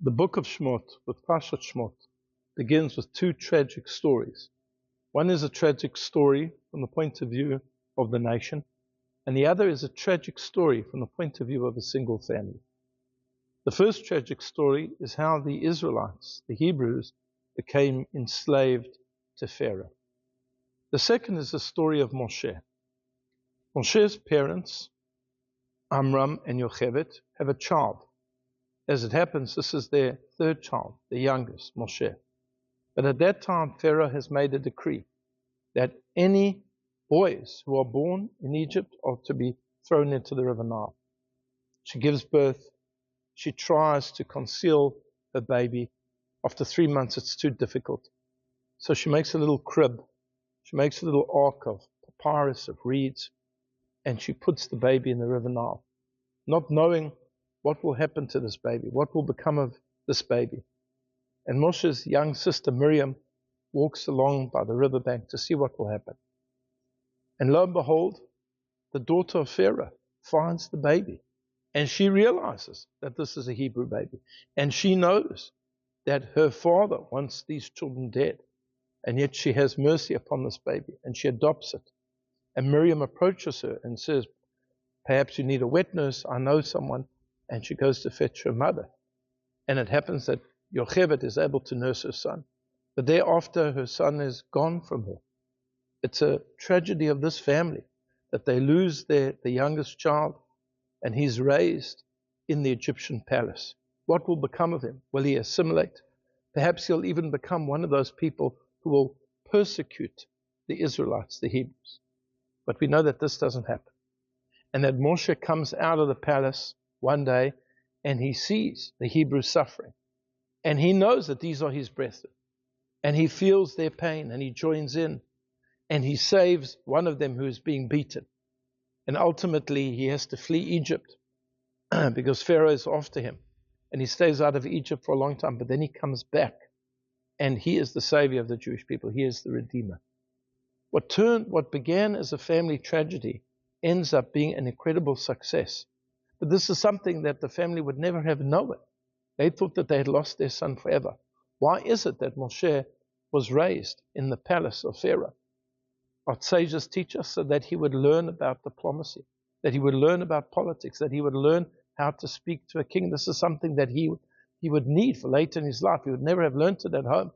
The book of Shmot, with Parshat Shmot, begins with two tragic stories. One is a tragic story from the point of view of the nation, and the other is a tragic story from the point of view of a single family. The first tragic story is how the Israelites, the Hebrews, became enslaved to Pharaoh. The second is the story of Moshe. Moshe's parents, Amram and Yocheved, have a child. As it happens, this is their third child, the youngest, Moshe. But at that time, Pharaoh has made a decree that any boys who are born in Egypt are to be thrown into the river Nile. She gives birth. She tries to conceal her baby. After 3 months, it's too difficult. So she makes a little crib. She makes a little ark of papyrus, of reeds, and she puts the baby in the river Nile, not knowing what will happen to this baby, what will become of this baby. And Moshe's young sister Miriam walks along by the riverbank to see what will happen. And lo and behold, the daughter of Pharaoh finds the baby. And she realizes that this is a Hebrew baby. And she knows that her father wants these children dead. And yet she has mercy upon this baby, and she adopts it. And Miriam approaches her and says, perhaps you need a wet nurse, I know someone. And she goes to fetch her mother. And it happens that Yocheved is able to nurse her son. But thereafter, her son is gone from her. It's a tragedy of this family that they lose the youngest child, and he's raised in the Egyptian palace. What will become of him? Will he assimilate? Perhaps he'll even become one of those people who will persecute the Israelites, the Hebrews. But we know that this doesn't happen. And that Moshe comes out of the palace one day, and he sees the Hebrews suffering. And he knows that these are his brethren. And he feels their pain, and he joins in. And he saves one of them who is being beaten. And ultimately, he has to flee Egypt because Pharaoh is after him. And he stays out of Egypt for a long time, but then he comes back. And he is the savior of the Jewish people. He is the Redeemer. What began as a family tragedy ends up being an incredible success. But this is something that the family would never have known. They thought that they had lost their son forever. Why is it that Moshe was raised in the palace of Pharaoh? Our sages teach us so that he would learn about diplomacy, that he would learn about politics, that he would learn how to speak to a king. This is something that he would need for later in his life. He would never have learned it at home.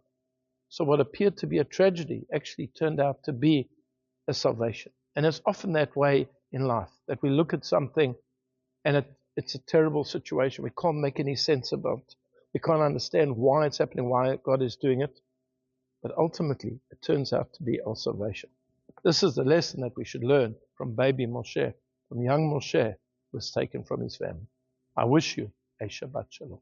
So what appeared to be a tragedy actually turned out to be a salvation. And it's often that way in life, that we look at something and it's a terrible situation. We can't make any sense about it. We can't understand why it's happening, why God is doing it. But ultimately, it turns out to be our salvation. This is the lesson that we should learn from baby Moshe, from young Moshe who was taken from his family. I wish you a Shabbat Shalom.